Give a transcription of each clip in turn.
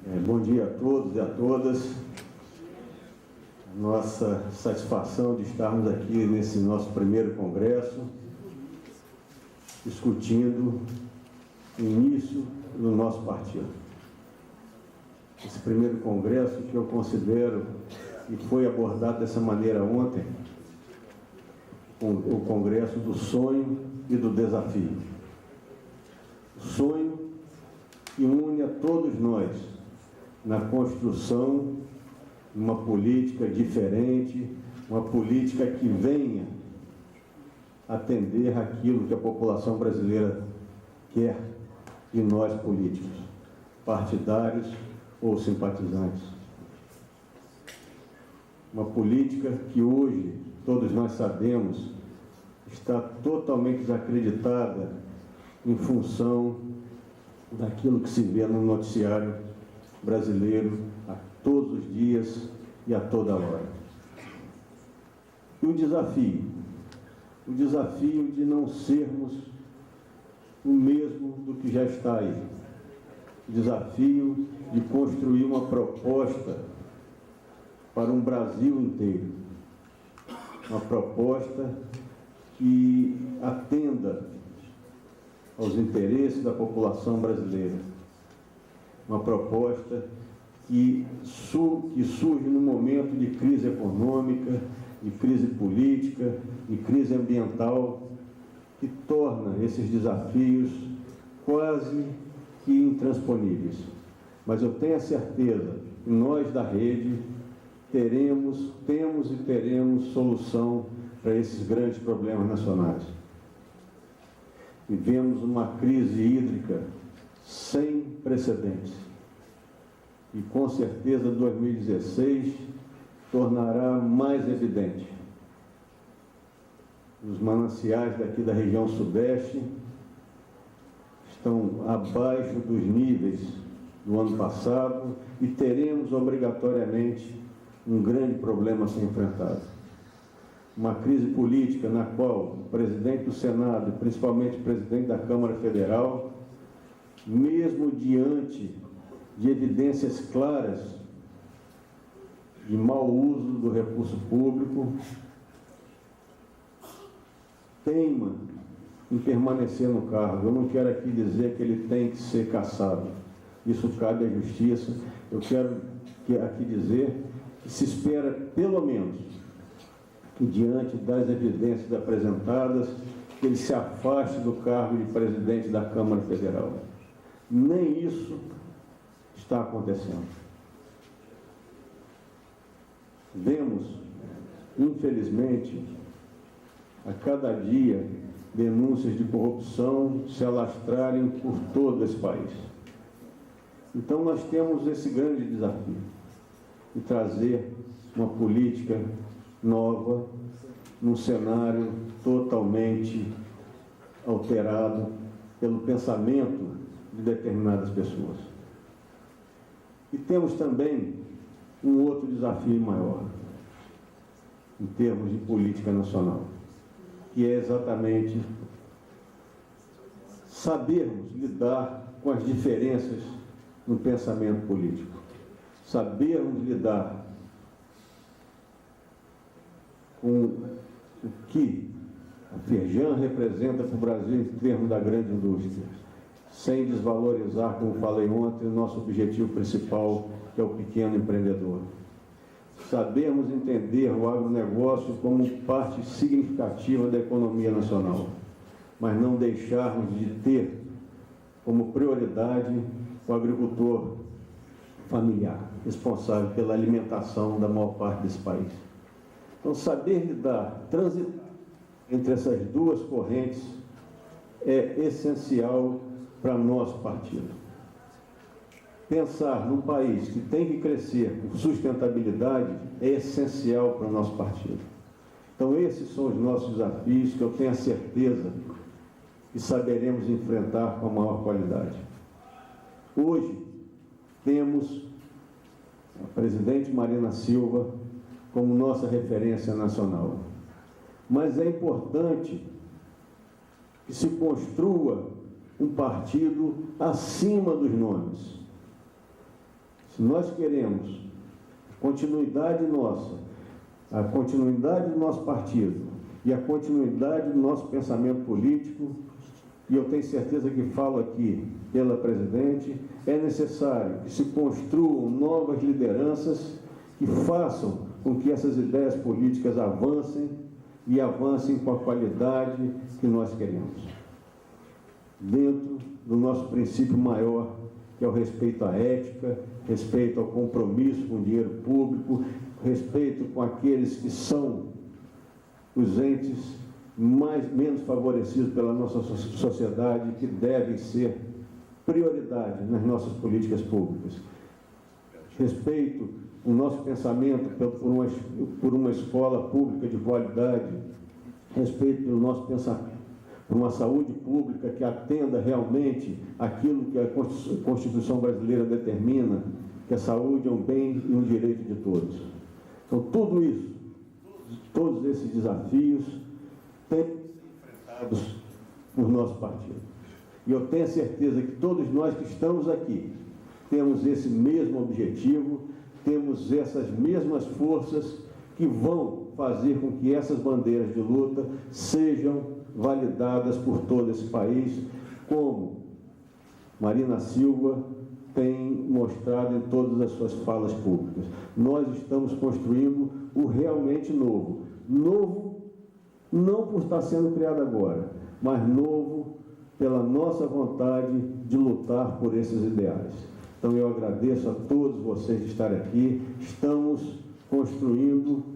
Bom dia a todos e a todas. Nossa satisfação de estarmos aqui nesse nosso primeiro congresso, discutindo o início do nosso partido. Esse primeiro congresso que eu considero, e foi abordado dessa maneira ontem, o congresso do sonho e do desafio. O sonho que une a todos nós na construção de uma política diferente, uma política que venha atender aquilo que a população brasileira quer de nós políticos, partidários ou simpatizantes. Uma política que hoje, todos nós sabemos, está totalmente desacreditada em função daquilo que se vê no noticiário brasileiro a todos os dias e a toda hora. E o desafio de não sermos o mesmo do que já está aí. O desafio de construir uma proposta para um Brasil inteiro. Uma proposta que atenda aos interesses da população brasileira. Uma proposta que surge num momento de crise econômica, de crise política, de crise ambiental, que torna esses desafios quase que intransponíveis. Mas eu tenho a certeza que nós da rede temos e teremos solução para esses grandes problemas nacionais. Vivemos uma crise hídrica sem precedentes. E com certeza 2016 tornará mais evidente. Os mananciais daqui da região sudeste estão abaixo dos níveis do ano passado e teremos obrigatoriamente um grande problema a ser enfrentado. Uma crise política na qual o presidente do Senado e principalmente o presidente da Câmara Federal, mesmo diante de evidências claras de mau uso do recurso público, teima em permanecer no cargo. Eu não quero aqui dizer que ele tem que ser cassado. Isso cabe à justiça. Eu quero aqui dizer que se espera, pelo menos, que diante das evidências apresentadas, que ele se afaste do cargo de presidente da Câmara Federal. Nem isso está acontecendo. Vemos, infelizmente, a cada dia, denúncias de corrupção se alastrarem por todo esse país. Então nós temos esse grande desafio de trazer uma política nova, num cenário totalmente alterado pelo pensamento de determinadas pessoas. E temos também um outro desafio maior, em termos de política nacional, que é exatamente sabermos lidar com as diferenças no pensamento político, sabermos lidar com o que a Firjan representa para o Brasil em termos da grande indústria, sem desvalorizar, como falei ontem, o nosso objetivo principal, que é o pequeno empreendedor. Sabemos entender o agronegócio como parte significativa da economia nacional, mas não deixarmos de ter como prioridade o agricultor familiar, responsável pela alimentação da maior parte desse país. Então, saber lidar, transitar entre essas duas correntes é essencial para nosso partido. Pensar num país que tem que crescer com sustentabilidade é essencial para o nosso partido. Então, esses são os nossos desafios que eu tenho a certeza que saberemos enfrentar com a maior qualidade. Hoje, temos a presidente Marina Silva como nossa referência nacional. Mas é importante que se construa um partido acima dos nomes. Se nós queremos continuidade nossa, a continuidade do nosso partido e a continuidade do nosso pensamento político, e eu tenho certeza que falo aqui pela presidente, é necessário que se construam novas lideranças que façam com que essas ideias políticas avancem e avancem com a qualidade que nós queremos. Dentro do nosso princípio maior, que é o respeito à ética, respeito ao compromisso com o dinheiro público, respeito com aqueles que são os entes menos favorecidos pela nossa sociedade, que devem ser prioridade nas nossas políticas públicas. Respeito o nosso pensamento por uma escola pública de qualidade, respeito pelo nosso pensamento por uma saúde pública que atenda realmente aquilo que a Constituição brasileira determina, que a saúde é um bem e um direito de todos. Então, tudo isso, todos esses desafios têm que ser enfrentados por nosso partido. E eu tenho certeza que todos nós que estamos aqui temos esse mesmo objetivo, temos essas mesmas forças que vão fazer com que essas bandeiras de luta sejam validadas por todo esse país, como Marina Silva tem mostrado em todas as suas falas públicas. Nós estamos construindo o realmente novo. Novo não por estar sendo criado agora, mas novo pela nossa vontade de lutar por esses ideais. Então eu agradeço a todos vocês de estarem aqui. Estamos construindo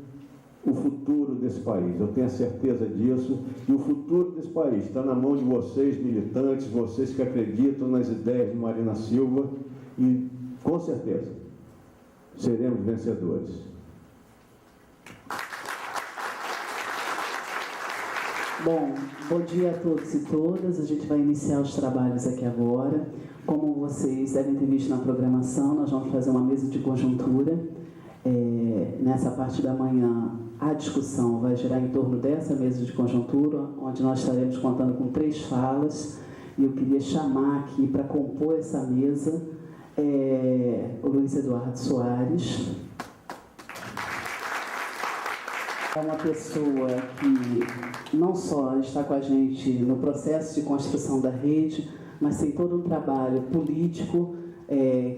o futuro desse país, eu tenho a certeza disso, e o futuro desse país está na mão de vocês, militantes, vocês que acreditam nas ideias de Marina Silva, e com certeza seremos vencedores. Bom dia a todos e todas. A gente vai iniciar os trabalhos aqui agora. Como vocês devem ter visto na programação, nós vamos fazer uma mesa de conjuntura. Nessa parte da manhã, a discussão vai girar em torno dessa mesa de conjuntura, onde nós estaremos contando com 3 falas, e eu queria chamar aqui para compor essa mesa o Luiz Eduardo Soares. É uma pessoa que não só está com a gente no processo de construção da rede, mas tem todo um trabalho político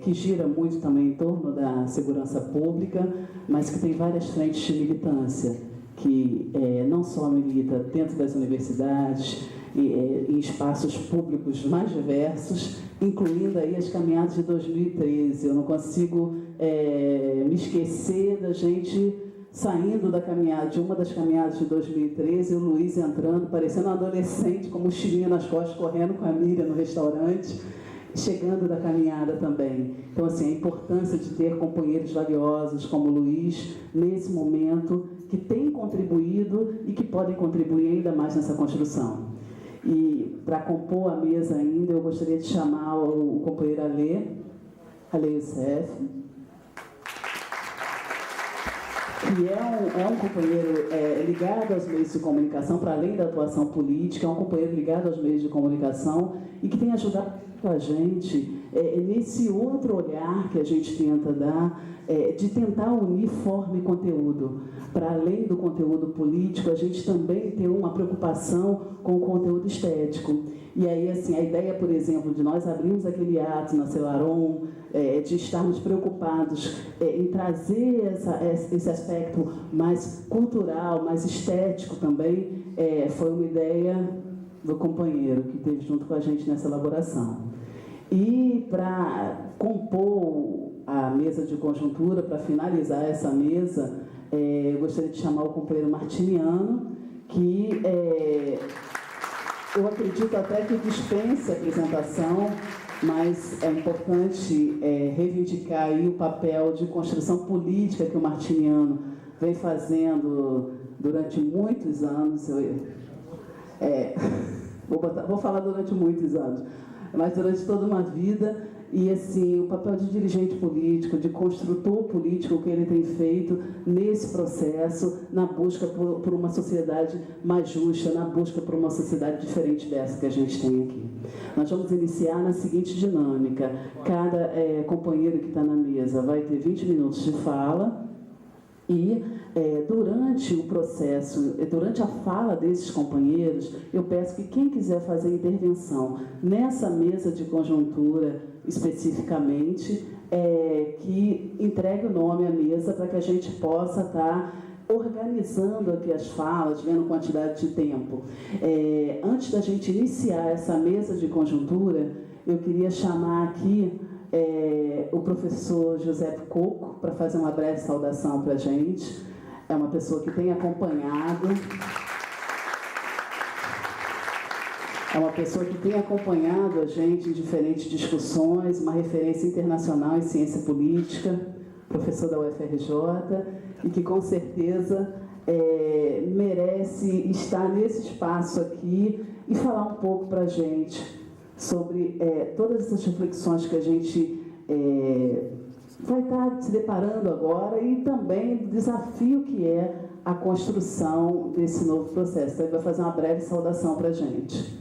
que gira muito também em torno da segurança pública, mas que tem várias frentes de militância, que não só milita dentro das universidades, em espaços públicos mais diversos, incluindo aí as caminhadas de 2013. Eu não consigo me esquecer da gente saindo da caminhada, de uma das caminhadas de 2013, o Luiz entrando, parecendo um adolescente, com mochilinha nas costas, correndo com a Miriam no restaurante, chegando da caminhada também. Então, assim, a importância de ter companheiros valiosos como o Luiz, nesse momento, que tem contribuído e que podem contribuir ainda mais nessa construção. E, para compor a mesa ainda, eu gostaria de chamar o companheiro Ale Youssef, que é um companheiro ligado aos meios de comunicação, para além da atuação política, é um companheiro ligado aos meios de comunicação e que tem ajudado a gente nesse outro olhar que a gente tenta dar, de tentar unir forma e conteúdo. Para além do conteúdo político, a gente também tem uma preocupação com o conteúdo estético. E aí, assim, a ideia, por exemplo, de nós abrirmos aquele ato na Celaron, de estarmos preocupados em trazer esse aspecto mais cultural, mais estético também, foi uma ideia do companheiro que esteve junto com a gente nessa elaboração. E para compor a mesa de conjuntura, para finalizar essa mesa, eu gostaria de chamar o companheiro Martiniano, que eu acredito até que dispense a apresentação, mas é importante reivindicar aí o papel de construção política que o Martiniano vem fazendo durante muitos anos. Vou falar durante muitos anos, mas durante toda uma vida, e assim, o papel de dirigente político, de construtor político que ele tem feito nesse processo, na busca por uma sociedade mais justa, na busca por uma sociedade diferente dessa que a gente tem aqui. Nós vamos iniciar na seguinte dinâmica: cada companheiro que está na mesa vai ter 20 minutos de fala, e durante o processo, durante a fala desses companheiros, eu peço que quem quiser fazer intervenção nessa mesa de conjuntura especificamente, que entregue o nome à mesa para que a gente possa estar organizando aqui as falas, vendo quantidade de tempo. Antes da gente iniciar essa mesa de conjuntura, eu queria chamar aqui o professor José Coco para fazer uma breve saudação para a gente. É uma pessoa que tem acompanhado... a gente em diferentes discussões, uma referência internacional em ciência política, professor da UFRJ, e que com certeza merece estar nesse espaço aqui e falar um pouco para a gente sobre todas essas reflexões que a gente vai estar se deparando agora, e também o desafio que é a construção desse novo processo. Então, ele vai fazer uma breve saudação para a gente.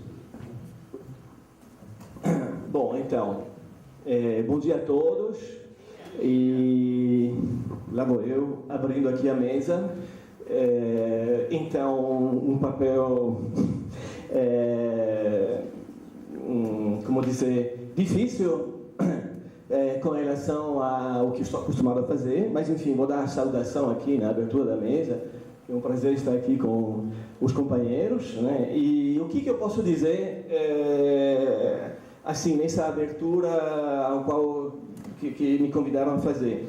Bom, então, bom dia a todos, e lá vou eu abrindo aqui a mesa. Então, um papel, como dizer, difícil com relação ao que estou acostumado a fazer, mas enfim, vou dar a saudação aqui na abertura da mesa. É um prazer estar aqui com os companheiros, né? E o que eu posso dizer assim, nessa abertura ao qual que me convidaram a fazer.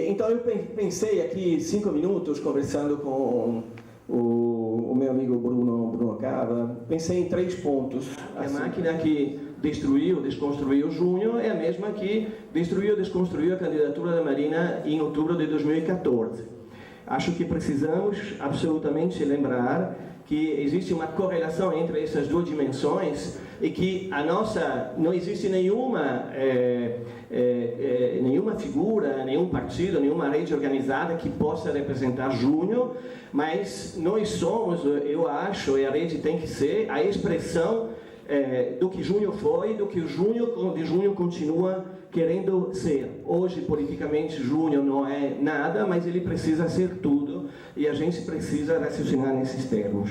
Então eu pensei aqui 5 minutos conversando com o meu amigo Bruno Cava, pensei em 3 pontos. A máquina que destruiu, desconstruiu junho é a mesma que destruiu, desconstruiu a candidatura da Marina em outubro de 2014. Acho que precisamos absolutamente lembrar que existe uma correlação entre essas duas dimensões e que não existe nenhuma figura, nenhum partido, nenhuma rede organizada que possa representar junho, mas nós somos, eu acho, e a rede tem que ser a expressão do que junho foi, do que o junho continua querendo ser. Hoje, politicamente, junho não é nada, mas ele precisa ser tudo, e a gente precisa raciocinar nesses termos.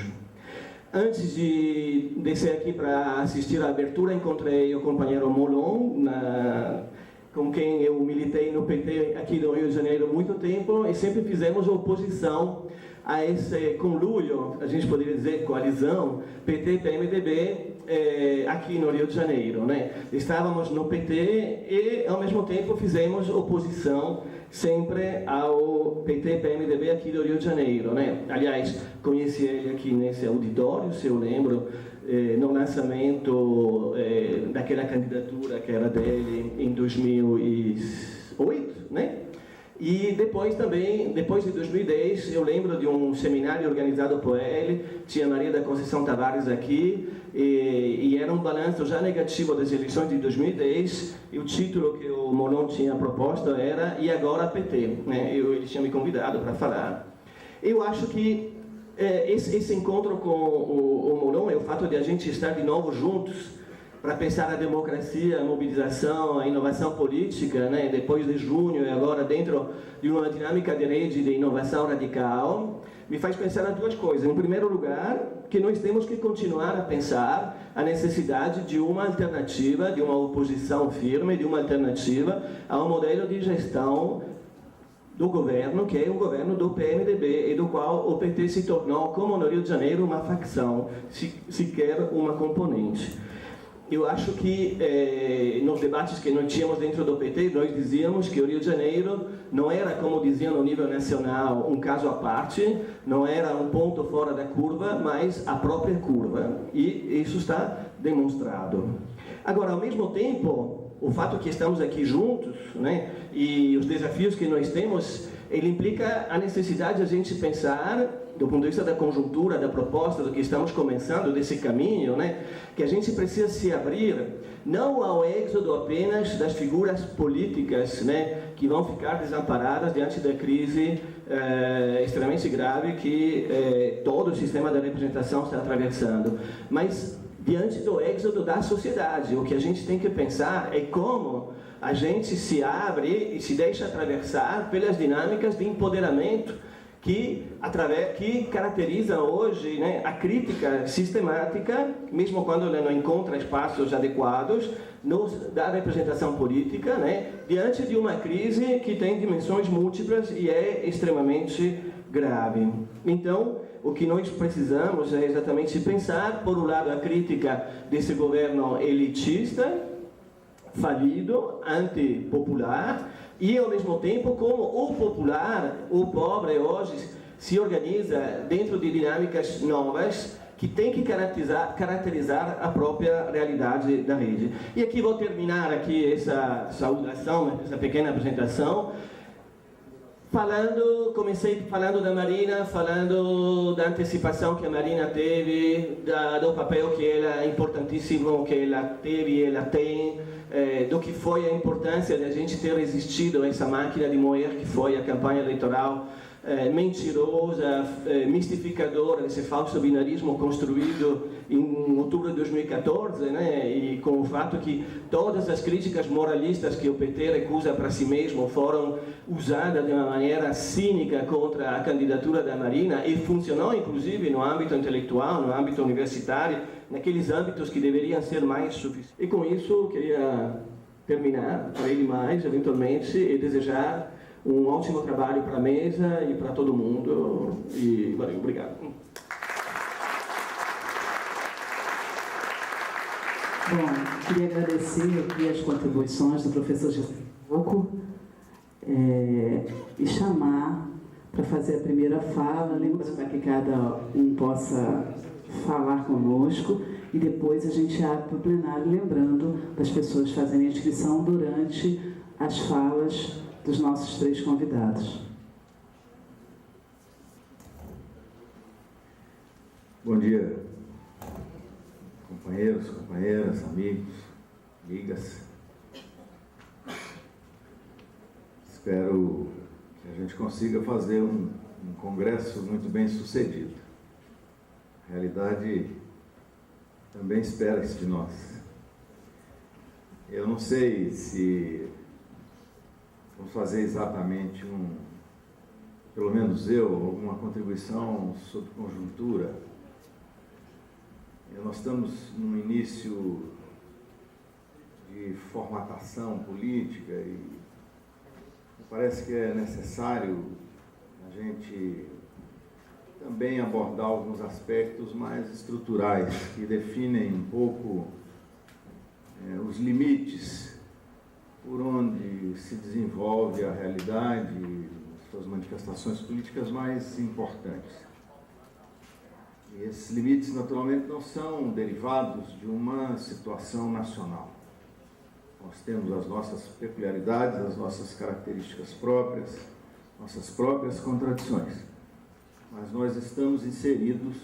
Antes de descer aqui para assistir à abertura, encontrei o companheiro Molon, com quem eu militei no PT aqui no Rio de Janeiro há muito tempo, e sempre fizemos oposição a esse conluio, a gente poderia dizer coalizão, PT-PMDB, aqui no Rio de Janeiro, né? Estávamos no PT e, ao mesmo tempo, fizemos oposição sempre ao PT-PMDB aqui do Rio de Janeiro, né? Aliás, conheci ele aqui nesse auditório, se eu lembro, no lançamento daquela candidatura que era dele em 2008, né? E depois também, depois de 2010, eu lembro de um seminário organizado por ele, tinha Maria da Conceição Tavares aqui, e era um balanço já negativo das eleições de 2010, e o título que o Molon tinha proposto era "E agora PT?", né? Ele tinha me convidado para falar. Eu acho que esse encontro com o Molon é o fato de a gente estar de novo juntos, para pensar a democracia, a mobilização, a inovação política, né? Depois de junho e agora dentro de uma dinâmica de rede de inovação radical, me faz pensar em 2 coisas. Em primeiro lugar, que nós temos que continuar a pensar a necessidade de uma alternativa, de uma oposição firme, de uma alternativa ao modelo de gestão do governo, que é o governo do PMDB, e do qual o PT se tornou, como no Rio de Janeiro, uma facção, sequer uma componente. Eu acho que nos debates que nós tínhamos dentro do PT, nós dizíamos que o Rio de Janeiro não era, como diziam no nível nacional, um caso à parte, não era um ponto fora da curva, mas a própria curva. E isso está demonstrado. Agora, ao mesmo tempo, o fato que estamos aqui juntos, né, e os desafios que nós temos, ele implica a necessidade de a gente pensar do ponto de vista da conjuntura, da proposta, do que estamos começando, desse caminho, né, que a gente precisa se abrir não ao êxodo apenas das figuras políticas, né, que vão ficar desamparadas diante da crise extremamente grave que todo o sistema da representação está atravessando, mas diante do êxodo da sociedade. O que a gente tem que pensar é como a gente se abre e se deixa atravessar pelas dinâmicas de empoderamento que caracterizam hoje, né, a crítica sistemática, mesmo quando ela não encontra espaços adequados, da representação política, né, diante de uma crise que tem dimensões múltiplas e é extremamente grave. Então, o que nós precisamos é exatamente pensar, por um lado, a crítica desse governo elitista, falido, antipopular, e ao mesmo tempo como o popular, o pobre hoje se organiza dentro de dinâmicas novas que tem que caracterizar a própria realidade da rede. E aqui vou terminar essa saudação, essa pequena apresentação, comecei falando da Marina, falando da antecipação que a Marina teve, do papel que ela importantíssimo que ela teve e ela tem, do que foi a importância de a gente ter resistido a essa máquina de moer que foi a campanha eleitoral mentirosa, mistificadora, esse falso binarismo construído em outubro de 2014, né? E com o fato que todas as críticas moralistas que o PT recusa para si mesmo foram usadas de uma maneira cínica contra a candidatura da Marina e funcionou inclusive no âmbito intelectual, no âmbito universitário, naqueles âmbitos que deveriam ser mais suficientes. E com isso queria terminar, falei demais eventualmente, e desejar um ótimo trabalho para a mesa e para todo mundo. E valeu, obrigado. Bom, queria agradecer aqui as contribuições do professor Gianfranco e chamar para fazer a primeira fala, lembrando para que cada um possa falar conosco e depois a gente abre para o plenário, lembrando das pessoas fazerem a inscrição durante as falas dos nossos 3 convidados. Bom dia, companheiros, companheiras, amigos, amigas. Espero que a gente consiga fazer um congresso muito bem sucedido. A realidade também espera isso de nós. Eu não sei se vamos fazer exatamente pelo menos eu, alguma contribuição sobre conjuntura. Nós estamos no início de formatação política e parece que é necessário a gente também abordar alguns aspectos mais estruturais que definem um pouco os limites por onde se desenvolve a realidade e suas manifestações políticas mais importantes. E esses limites, naturalmente, não são derivados de uma situação nacional. Nós temos as nossas peculiaridades, as nossas características próprias, nossas próprias contradições. Mas nós estamos inseridos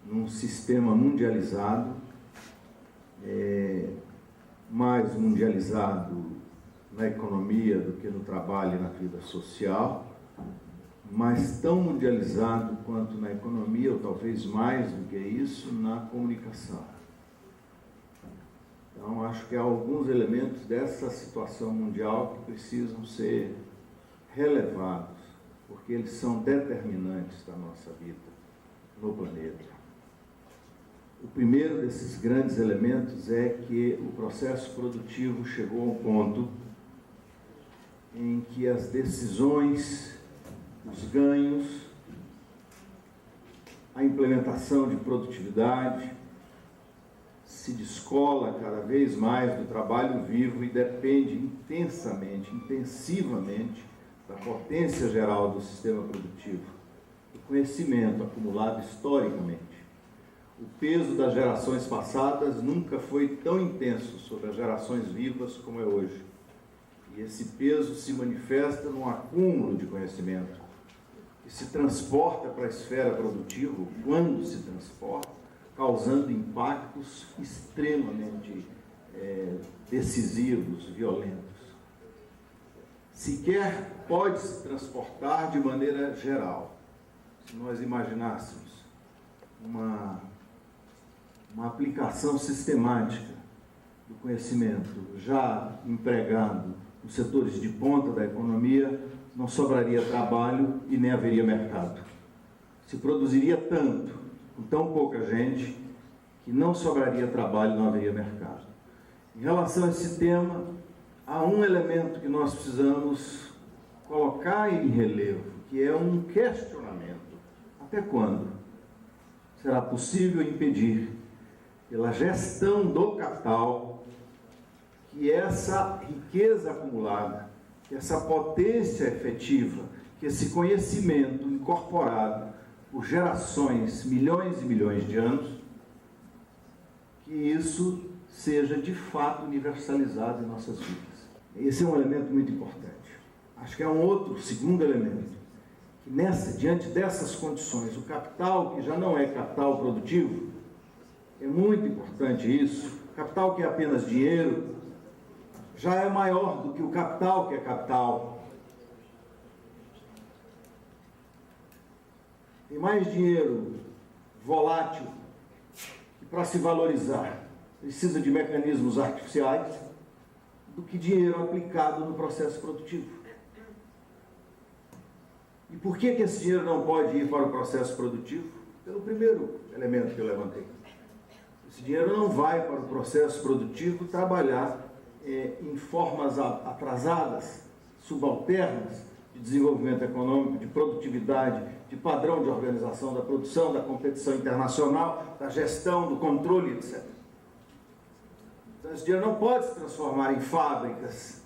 num sistema mundializado, mais mundializado na economia do que no trabalho e na vida social, mas tão mundializado quanto na economia, ou talvez mais do que isso, na comunicação. Então, acho que há alguns elementos dessa situação mundial que precisam ser relevados, porque eles são determinantes da nossa vida no planeta. O primeiro desses grandes elementos é que o processo produtivo chegou ao ponto em que as decisões, os ganhos, a implementação de produtividade se descola cada vez mais do trabalho vivo e depende intensivamente da potência geral do sistema produtivo, do conhecimento acumulado historicamente. O peso das gerações passadas nunca foi tão intenso sobre as gerações vivas como é hoje. E esse peso se manifesta num acúmulo de conhecimento, que se transporta para a esfera produtiva, quando se transporta, causando impactos extremamente decisivos, violentos. Sequer pode se transportar de maneira geral. Se nós imaginássemos uma aplicação sistemática do conhecimento já empregado nos setores de ponta da economia, não sobraria trabalho e nem haveria mercado. Se produziria tanto, com tão pouca gente, que não sobraria trabalho e não haveria mercado. Em relação a esse tema, há um elemento que nós precisamos colocar em relevo, que é um questionamento. Até quando será possível impedir, pela gestão do capital, que essa riqueza acumulada, que essa potência efetiva, que esse conhecimento incorporado por gerações, milhões e milhões de anos, que isso seja de fato universalizado em nossas vidas. Esse é um elemento muito importante. Acho que é um outro, segundo elemento, que diante dessas condições, o capital, que já não é capital produtivo, é muito importante isso, capital que é apenas dinheiro, já é maior do que o capital que é capital. Tem mais dinheiro volátil que, para se valorizar, precisa de mecanismos artificiais do que dinheiro aplicado no processo produtivo. E por que esse dinheiro não pode ir para o processo produtivo? Pelo primeiro elemento que eu levantei. Esse dinheiro não vai para o processo produtivo trabalhar em formas atrasadas, subalternas, de desenvolvimento econômico, de produtividade, de padrão de organização da produção, da competição internacional, da gestão, do controle, etc. Então, esse dinheiro não pode se transformar em fábricas,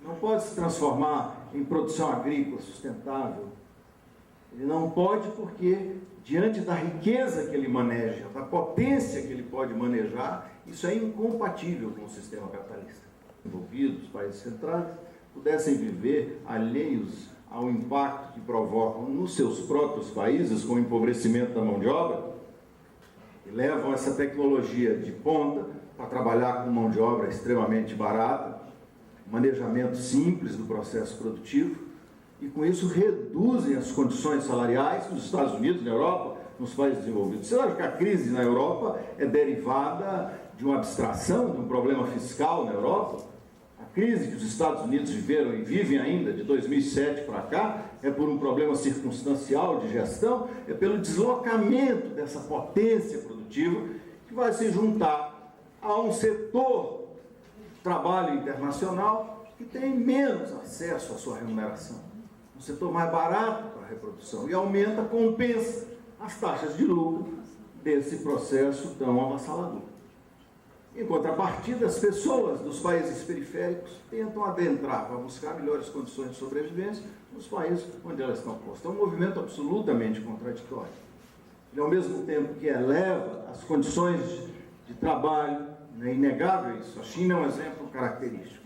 não pode se transformar em produção agrícola sustentável. Ele não pode porque, diante da riqueza que ele maneja, da potência que ele pode manejar, isso é incompatível com o sistema capitalista. Envolvidos, os países centrais, pudessem viver alheios ao impacto que provocam nos seus próprios países, com o empobrecimento da mão de obra, e levam essa tecnologia de ponta para trabalhar com mão de obra extremamente barata, manejamento simples do processo produtivo, e com isso reduzem as condições salariais nos Estados Unidos, na Europa, nos países desenvolvidos. Você acha que a crise na Europa é derivada de uma abstração, de um problema fiscal na Europa? A crise que os Estados Unidos viveram e vivem ainda, de 2007 para cá, é por um problema circunstancial de gestão, é pelo deslocamento dessa potência produtiva que vai se juntar a um setor de trabalho internacional que tem menos acesso à sua remuneração. Um setor mais barato para a reprodução e compensa as taxas de lucro desse processo tão avassalador. Em contrapartida, as pessoas dos países periféricos tentam adentrar para buscar melhores condições de sobrevivência nos países onde elas estão postas. É um movimento absolutamente contraditório. E, ao mesmo tempo que eleva as condições de trabalho, é inegável isso, a China é um exemplo característico.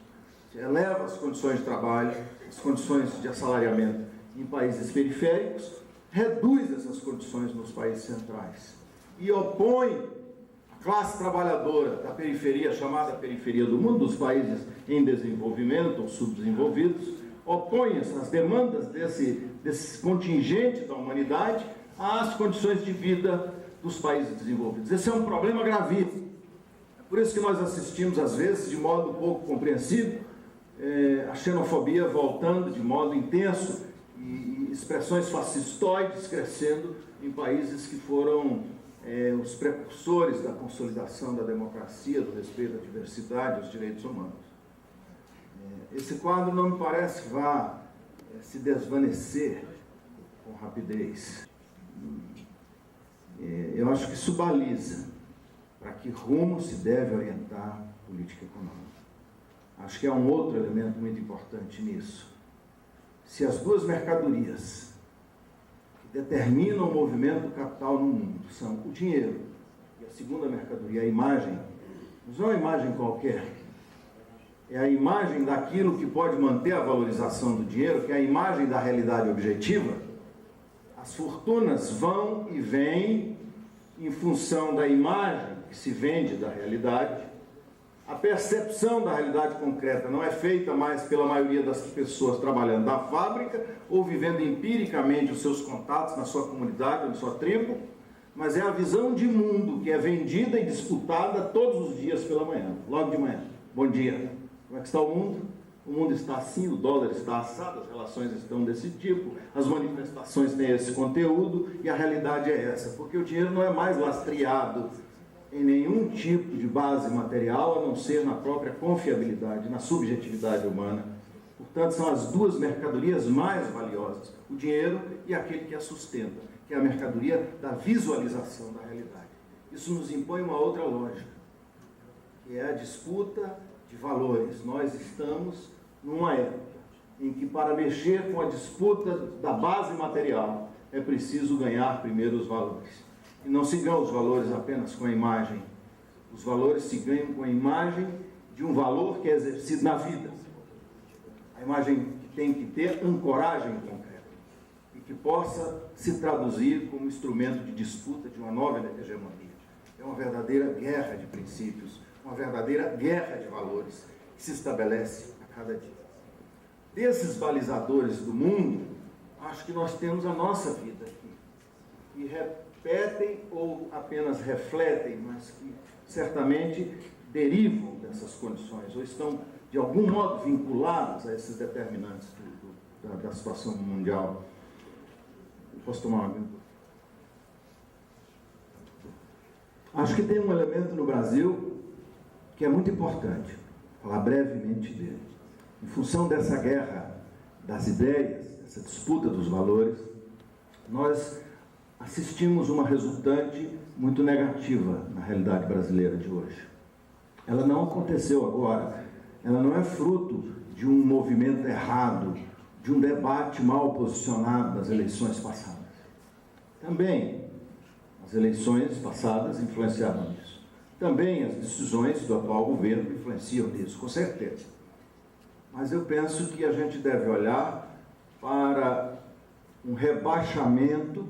Se eleva as condições de trabalho, as condições de assalariamento em países periféricos, reduz essas condições nos países centrais e opõe a classe trabalhadora da periferia, chamada periferia do mundo, dos países em desenvolvimento ou subdesenvolvidos, opõe essas demandas desse contingente da humanidade às condições de vida dos países desenvolvidos. Esse é um problema gravíssimo. É por isso que nós assistimos, às vezes, de modo pouco compreensivo, a xenofobia voltando de modo intenso e expressões fascistoides crescendo em países que foram os precursores da consolidação da democracia, do respeito à diversidade, aos direitos humanos. Esse quadro não me parece que vá se desvanecer com rapidez. Eu acho que isso baliza para que rumo se deve orientar a política econômica. Acho que é um outro elemento muito importante nisso. Se as duas mercadorias que determinam o movimento do capital no mundo são o dinheiro e a segunda mercadoria, a imagem, mas não é uma imagem qualquer, é a imagem daquilo que pode manter a valorização do dinheiro, que é a imagem da realidade objetiva, As fortunas vão e vêm em função da imagem que se vende da realidade. A percepção da realidade concreta não é feita mais pela maioria das pessoas trabalhando na fábrica ou vivendo empiricamente os seus contatos na sua comunidade, na sua tribo, mas é a visão de mundo que é vendida e disputada todos os dias pela manhã, logo de manhã. Bom dia. Como é que está o mundo? O mundo está assim, o dólar está assado, as relações estão desse tipo, as manifestações têm esse conteúdo e a realidade é essa, porque o dinheiro não é mais lastreado em nenhum tipo de base material, a não ser na própria confiabilidade, na subjetividade humana. Portanto, são as duas mercadorias mais valiosas, o dinheiro e aquele que a sustenta, que é a mercadoria da visualização da realidade. Isso nos impõe uma outra lógica, que é a disputa de valores. Nós estamos numa época em que, para mexer com a disputa da base material, é preciso ganhar primeiro os valores. E não se ganham os valores apenas com a imagem. Os valores se ganham com a imagem de um valor que é exercido na vida. A imagem que tem que ter ancoragem concreta e que possa se traduzir como instrumento de disputa de uma nova hegemonia. É uma verdadeira guerra de princípios, uma verdadeira guerra de valores que se estabelece a cada dia. Desses balizadores do mundo, acho que nós temos a nossa vida aqui, que repetem ou apenas refletem, mas que certamente derivam dessas condições, ou estão de algum modo vinculadas a esses determinantes da situação mundial. Posso tomar uma aguinha? Acho que tem um elemento no Brasil que é muito importante, vou falar brevemente dele. Em função dessa guerra das ideias, dessa disputa dos valores, nós assistimos uma resultante muito negativa na realidade brasileira de hoje. Ela não aconteceu agora, ela não é fruto de um movimento errado, de um debate mal posicionado nas eleições passadas. Também as eleições passadas influenciaram nisso. Também as decisões do atual governo influenciam nisso, com certeza. Mas eu penso que a gente deve olhar para um rebaixamento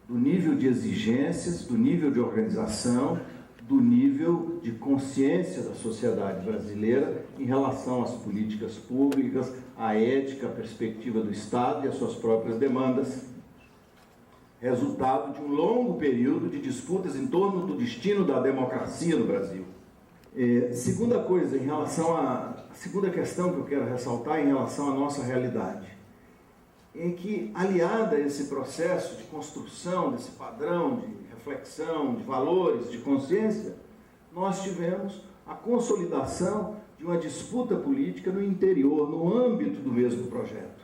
do nível de exigências, do nível de organização, do nível de consciência da sociedade brasileira em relação às políticas públicas, à ética, à perspectiva do Estado e às suas próprias demandas. Resultado de um longo período de disputas em torno do destino da democracia no Brasil. Segunda coisa, a segunda questão que eu quero ressaltar em relação à nossa realidade, é que, aliada a esse processo de construção desse padrão de reflexão, de valores, de consciência, nós tivemos a consolidação de uma disputa política no interior, no âmbito do mesmo projeto.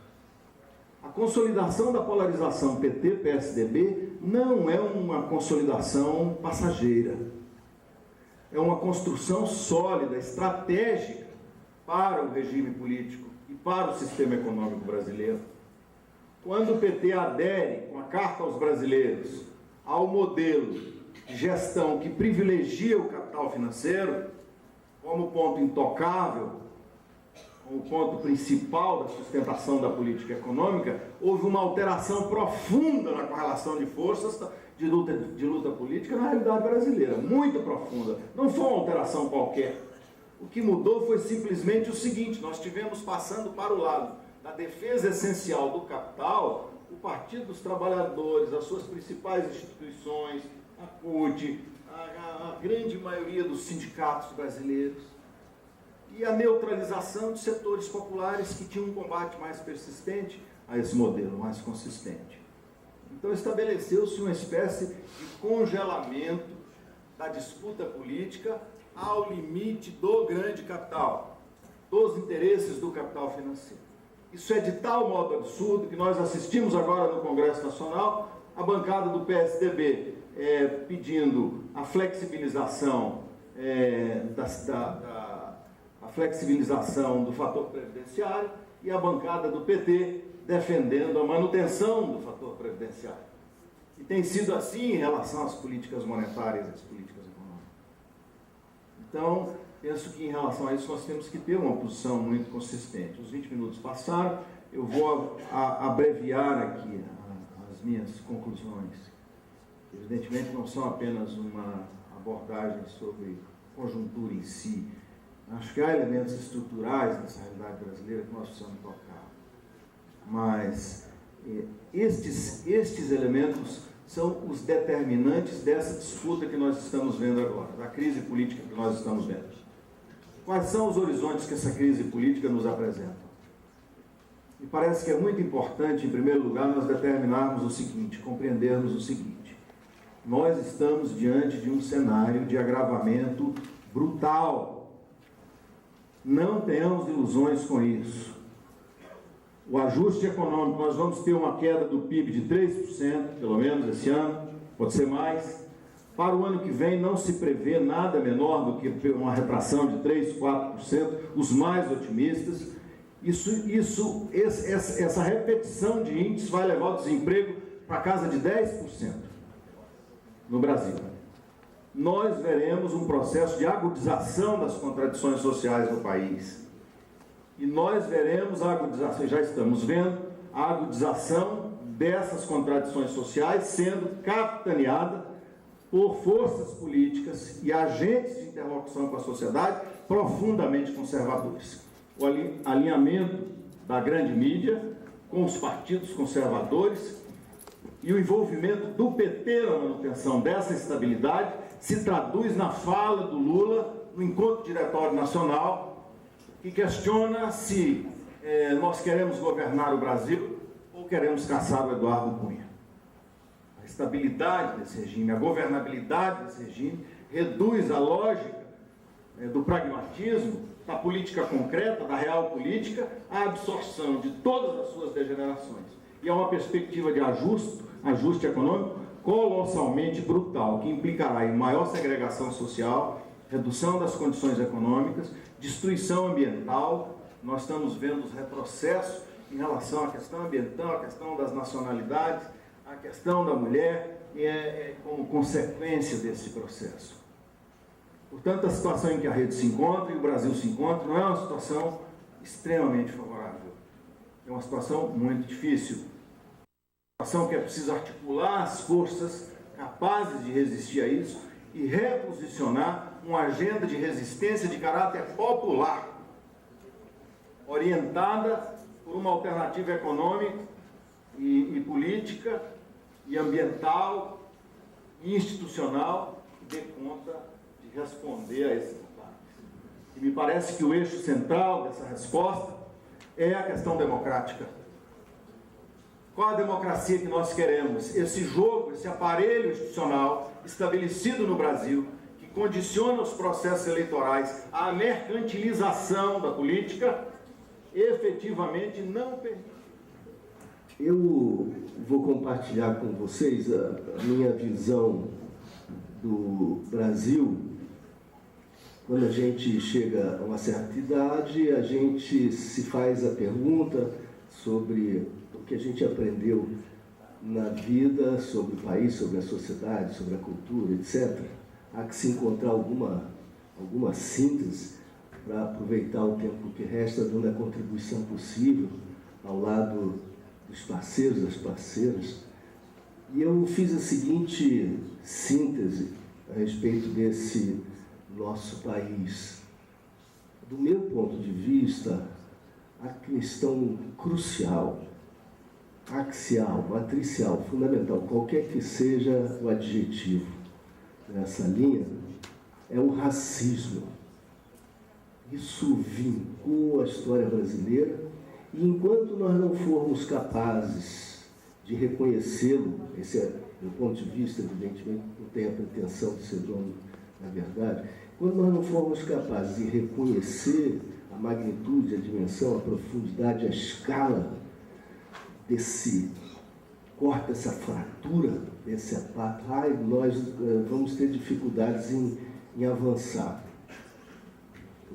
A consolidação da polarização PT-PSDB não é uma consolidação passageira. É uma construção sólida, estratégica para o regime político e para o sistema econômico brasileiro. Quando o PT adere com a Carta aos Brasileiros ao modelo de gestão que privilegia o capital financeiro como ponto intocável, como ponto principal da sustentação da política econômica, houve uma alteração profunda na correlação de forças de luta política na realidade brasileira, muito profunda. Não foi uma alteração qualquer. O que mudou foi simplesmente o seguinte: nós tivemos passando para o lado da defesa essencial do capital, o Partido dos Trabalhadores, as suas principais instituições, a CUT, a grande maioria dos sindicatos brasileiros, e a neutralização de setores populares que tinham um combate mais persistente a esse modelo, mais consistente. Então estabeleceu-se uma espécie de congelamento da disputa política ao limite do grande capital, dos interesses do capital financeiro. Isso é de tal modo absurdo que nós assistimos agora no Congresso Nacional a bancada do PSDB pedindo a flexibilização, a flexibilização do fator previdenciário e a bancada do PT defendendo a manutenção do fator previdenciário. E tem sido assim em relação às políticas monetárias e às políticas econômicas. Então, penso que em relação a isso nós temos que ter uma posição muito consistente. Os 20 minutos passaram, eu vou abreviar aqui as as minhas conclusões, evidentemente não são apenas uma abordagem sobre conjuntura em si. Acho que há elementos estruturais nessa realidade brasileira que nós precisamos tocar. Mas estes elementos são os determinantes dessa disputa que nós estamos vendo agora, da crise política que nós estamos vendo. Quais são os horizontes que essa crise política nos apresenta? Me parece que é muito importante, em primeiro lugar, nós determinarmos o seguinte, compreendermos o seguinte. Nós estamos diante de um cenário de agravamento brutal. Não tenhamos ilusões com isso. O ajuste econômico, nós vamos ter uma queda do PIB de 3%, pelo menos esse ano, pode ser mais. Para o ano que vem não se prevê nada menor do que uma retração de 3%, 4%, os mais otimistas. Essa repetição de índices vai levar o desemprego para casa de 10% no Brasil. Nós veremos um processo de agudização das contradições sociais no país. E nós veremos a agudização, já estamos vendo, a agudização dessas contradições sociais sendo capitaneada por forças políticas e agentes de interlocução com a sociedade profundamente conservadores. O alinhamento da grande mídia com os partidos conservadores e o envolvimento do PT na manutenção dessa estabilidade se traduz na fala do Lula no Encontro Diretório Nacional, que questiona se nós queremos governar o Brasil ou queremos caçar o Eduardo Cunha. A estabilidade desse regime, a governabilidade desse regime, reduz a lógica do pragmatismo, da política concreta, da real política, à absorção de todas as suas degenerações. E é uma perspectiva de ajuste econômico colossalmente brutal, que implicará em maior segregação social, redução das condições econômicas, destruição ambiental. Nós estamos vendo os retrocessos em relação à questão ambiental, à questão das nacionalidades, à questão da mulher, como consequência desse processo. Portanto, a situação em que a rede se encontra e o Brasil se encontra não é uma situação extremamente favorável. É uma situação muito difícil. Uma situação que é preciso articular as forças capazes de resistir a isso e reposicionar uma agenda de resistência de caráter popular, orientada por uma alternativa econômica e política e ambiental e institucional que dê conta de responder a esses ataques. E me parece que o eixo central dessa resposta é a questão democrática. Qual a democracia que nós queremos? Esse jogo, esse aparelho institucional estabelecido no Brasil, que condiciona os processos eleitorais à mercantilização da política, efetivamente não permite. Eu vou compartilhar com vocês a minha visão do Brasil. Quando a gente chega a uma certa idade, a gente se faz a pergunta sobre o que a gente aprendeu na vida, sobre o país, sobre a sociedade, sobre a cultura, etc. Há que se encontrar alguma síntese para aproveitar o tempo que resta, dando a contribuição possível ao lado dos parceiros, das parceiras. E eu fiz a seguinte síntese a respeito desse nosso país. Do meu ponto de vista, a questão crucial, axial, matricial, fundamental, qualquer que seja o adjetivo nessa linha, é o racismo. Isso vincou a história brasileira e enquanto nós não formos capazes de reconhecê-lo, esse é meu ponto de vista, evidentemente não tenho a pretensão de ser dono na verdade, quando nós não formos capazes de reconhecer a magnitude, a dimensão, a profundidade, a escala desse corte, essa fratura, desse apartheid, nós vamos ter dificuldades em avançar,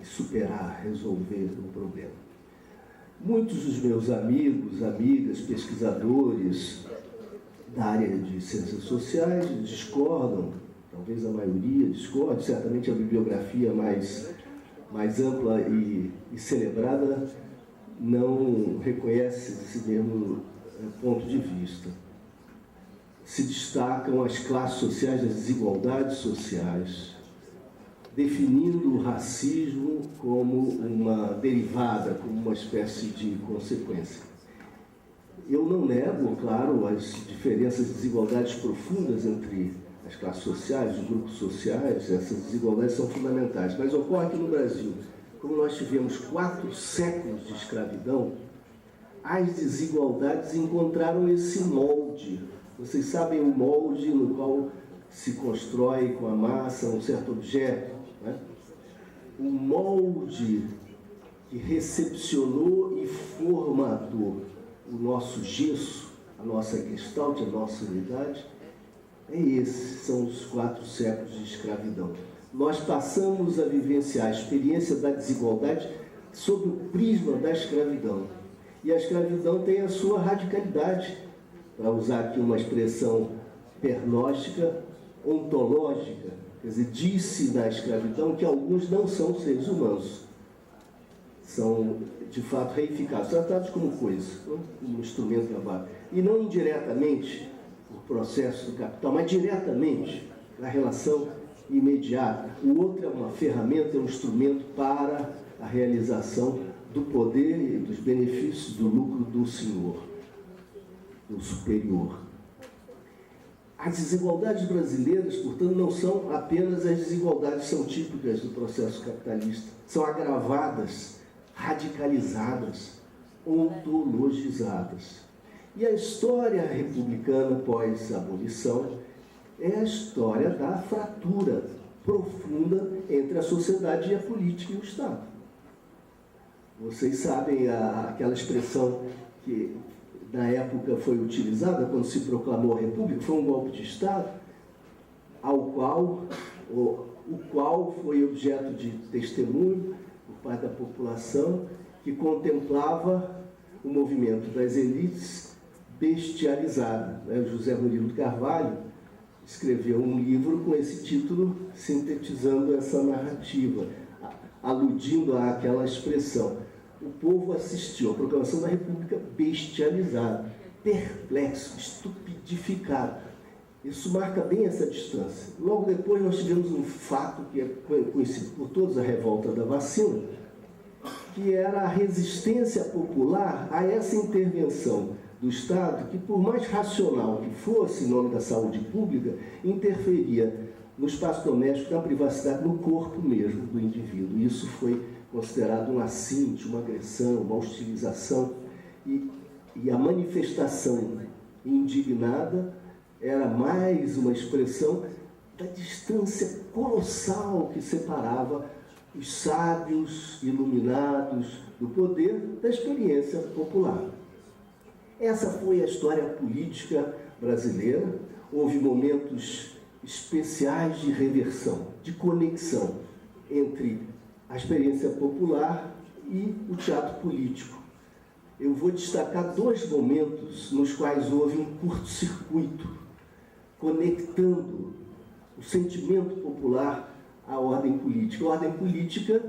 em superar, resolver o problema. Muitos dos meus amigos, amigas, pesquisadores da área de ciências sociais discordam, talvez a maioria discorde, certamente a bibliografia mais ampla e celebrada não reconhece esse mesmo ponto de vista. se destacam as classes sociais, as desigualdades sociais, definindo o racismo como uma derivada, como uma espécie de consequência. Eu não nego, claro, as diferenças, desigualdades profundas entre as classes sociais, os grupos sociais, essas desigualdades são fundamentais. Mas ocorre que no Brasil, como nós tivemos 4 séculos de escravidão, as desigualdades encontraram esse molde. Vocês sabem o molde no qual se constrói com a massa um certo objeto, né? O molde que recepcionou e formatou o nosso gesso, a nossa gestalt, a nossa unidade, é esse, são os 4 séculos de escravidão. Nós passamos a vivenciar a experiência da desigualdade sob o prisma da escravidão. E a escravidão tem a sua radicalidade, para usar aqui uma expressão pernóstica, ontológica. Quer dizer, disse na escravidão que alguns não são seres humanos. São, de fato, reificados, tratados como coisa, como instrumento de trabalho. E não indiretamente, por processo do capital, mas diretamente, na relação imediata. O outro é uma ferramenta, é um instrumento para a realização do poder e dos benefícios do lucro do senhor, do superior. As desigualdades brasileiras, portanto, não são apenas as desigualdades que são típicas do processo capitalista, são agravadas, radicalizadas, ontologizadas. E a história republicana pós-abolição é a história da fratura profunda entre a sociedade e a política e o Estado. Vocês sabem aquela expressão que na época foi utilizada quando se proclamou a República, foi um golpe de Estado, o qual foi objeto de testemunho por parte da população, que contemplava o movimento das elites bestializado. José Murilo Carvalho escreveu um livro com esse título, sintetizando essa narrativa, aludindo àquela expressão. O povo assistiu à proclamação da República bestializado, perplexo, estupidificado. Isso marca bem essa distância. Logo depois nós tivemos um fato que é conhecido por todos, a revolta da vacina, que era a resistência popular a essa intervenção do Estado, que por mais racional que fosse em nome da saúde pública, interferia no espaço doméstico, na privacidade, no corpo mesmo do indivíduo. Isso foi considerado um assinte, uma agressão, uma hostilização, e a manifestação indignada era mais uma expressão da distância colossal que separava os sábios iluminados do poder da experiência popular. Essa foi a história política brasileira. Houve momentos especiais de reversão, de conexão entre a experiência popular e o teatro político. Eu vou destacar 2 momentos nos quais houve um curto-circuito, conectando o sentimento popular à ordem política. A ordem política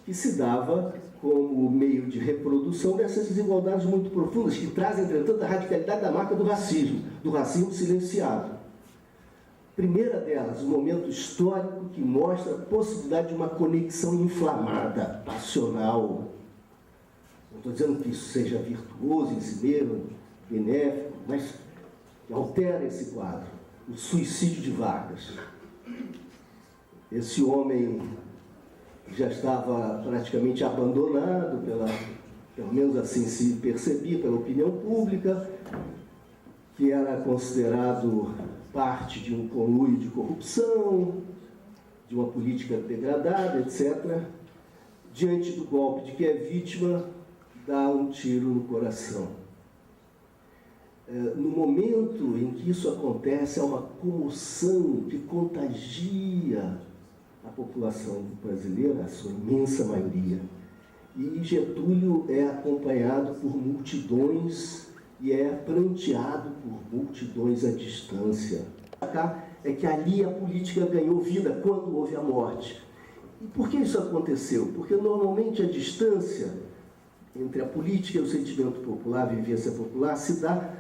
que se dava como meio de reprodução dessas desigualdades muito profundas, que trazem, entretanto, a radicalidade da marca do racismo silenciado. Primeira delas, um momento histórico que mostra a possibilidade de uma conexão inflamada, passional. Não estou dizendo que isso seja virtuoso em si mesmo, benéfico, mas que altera esse quadro. O suicídio de Vargas. Esse homem já estava praticamente abandonado, pelo menos assim se percebia, pela opinião pública, que era considerado parte de um conluio de corrupção, de uma política degradada, etc. Diante do golpe de que é vítima, dá um tiro no coração. No momento em que isso acontece, há uma comoção que contagia a população brasileira, a sua imensa maioria. E Getúlio é acompanhado por multidões e é pranteado por multidões à distância. É que ali a política ganhou vida quando houve a morte. E por que isso aconteceu? Porque normalmente a distância entre a política e o sentimento popular, a vivência popular, se dá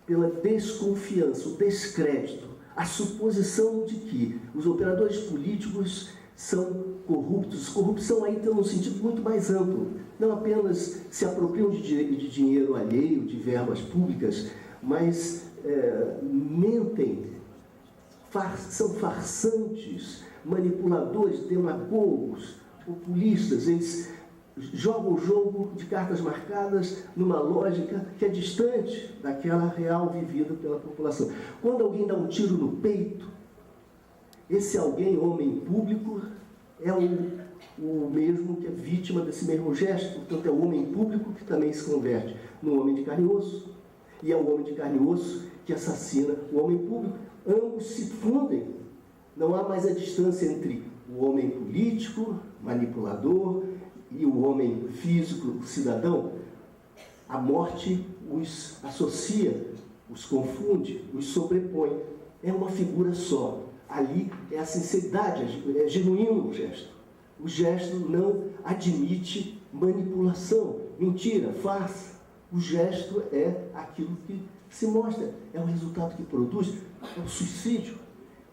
pela desconfiança, o descrédito, a suposição de que os operadores políticos são corruptos. Corrupção aí tem um sentido muito mais amplo. Não apenas se apropriam de dinheiro alheio, de verbas públicas, mas mentem, são farsantes, manipuladores, demagogos, populistas. Eles jogam o jogo de cartas marcadas numa lógica que é distante daquela real vivida pela população. Quando alguém dá um tiro no peito, esse alguém, homem público, é o mesmo que é vítima desse mesmo gesto. Portanto, é o homem público que também se converte no homem de carne e osso, e é o homem de carne e osso que assassina o homem público. Ambos se fundem. Não há mais a distância entre o homem político, manipulador, e o homem físico, cidadão. A morte os associa, os confunde, os sobrepõe. É uma figura só. Ali é a sinceridade, é genuíno o gesto. O gesto não admite manipulação, mentira, farsa. O gesto é aquilo que se mostra, é o resultado que produz, é o suicídio.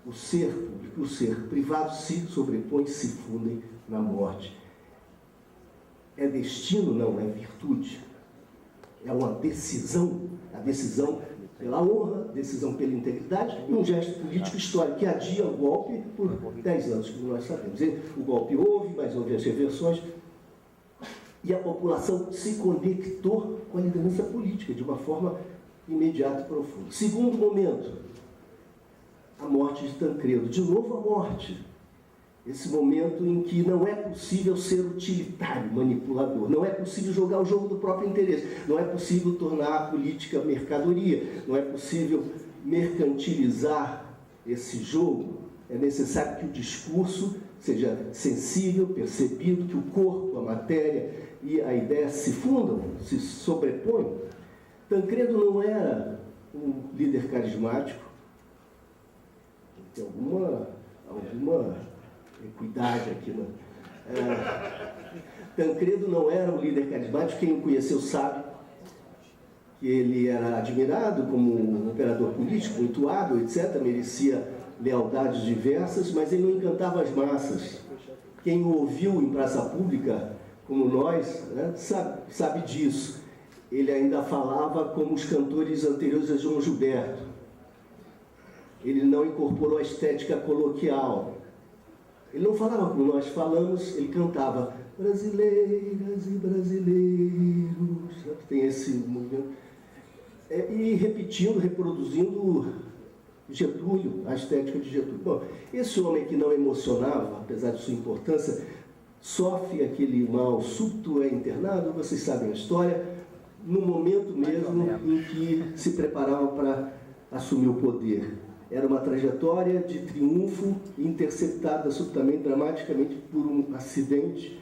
O ser público e o ser privado se sobrepõem, se fundem na morte. É destino? Não, é virtude. É uma decisão, a decisão pela honra, decisão pela integridade, e um gesto político histórico que adia o golpe por 10 anos, como nós sabemos. O golpe houve, mas houve as reversões, e a população se conectou com a liderança política de uma forma imediata e profunda. Segundo momento, a morte de Tancredo. De novo a morte. Esse momento em que não é possível ser utilitário, manipulador, não é possível jogar o jogo do próprio interesse, não é possível tornar a política mercadoria, não é possível mercantilizar esse jogo. É necessário que o discurso seja sensível, percebido, que o corpo, a matéria e a ideia se fundam, se sobrepõem. Tancredo não era um líder carismático. Tem alguma equidade aqui, né? Tancredo não era um líder carismático. Quem o conheceu sabe que ele era admirado como um operador político, muito hábil, etc., merecia lealdades diversas, mas ele não encantava as massas. Quem o ouviu em praça pública, como nós, né, sabe disso. Ele ainda falava como os cantores anteriores a João Gilberto. Ele não incorporou a estética coloquial. Ele não falava como nós falamos, ele cantava brasileiras e brasileiros. Tem esse movimento. E repetindo, reproduzindo Getúlio, a estética de Getúlio. Bom, esse homem que não emocionava, apesar de sua importância, sofre aquele mal súbito, é internado, vocês sabem a história, no momento mesmo em que se preparava para assumir o poder. Era uma trajetória de triunfo interceptada subitamente, dramaticamente, por um acidente.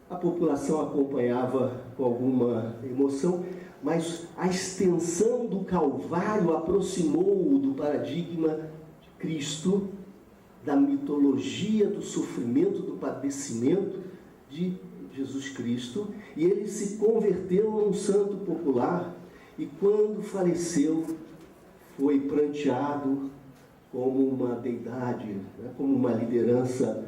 A população acompanhava com alguma emoção, mas a extensão do Calvário aproximou-o do paradigma de Cristo, da mitologia do sofrimento, do padecimento de Jesus Cristo, e ele se converteu num santo popular, e quando faleceu, foi pranteado como uma deidade, né, como uma liderança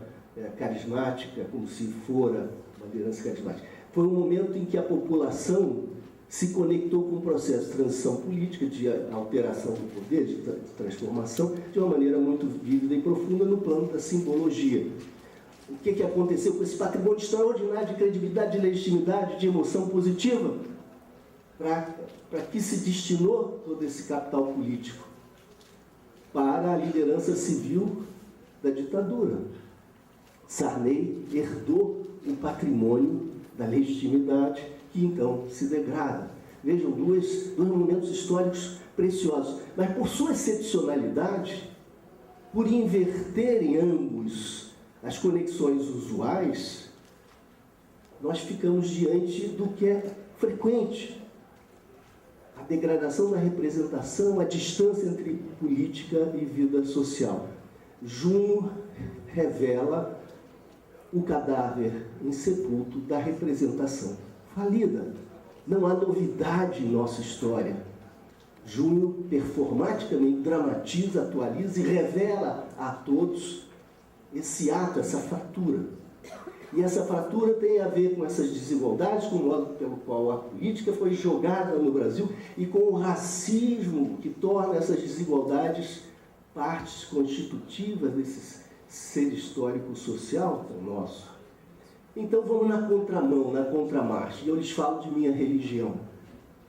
carismática, como se fora uma liderança carismática. Foi um momento em que a população se conectou com o processo de transição política, de alteração do poder, de transformação, de uma maneira muito vívida e profunda no plano da simbologia. O que aconteceu com esse patrimônio extraordinário de credibilidade, de legitimidade, de emoção positiva? Para que se destinou todo esse capital político? Para a liderança civil da ditadura. Sarney herdou o patrimônio da legitimidade, que então se degrada. Vejam, dois momentos históricos preciosos. Mas por sua excepcionalidade, por inverterem ambos as conexões usuais, nós ficamos diante do que é frequente. A degradação da representação, a distância entre política e vida social. Junho revela o cadáver insepulto da representação falida. Não há novidade em nossa história. Júnior performaticamente dramatiza, atualiza e revela a todos esse ato, essa fratura. E essa fratura tem a ver com essas desigualdades, com o modo pelo qual a política foi jogada no Brasil e com o racismo que torna essas desigualdades partes constitutivas desse ser histórico-social nosso. Então vamos na contramão, na contramarcha. E eu lhes falo de minha religião.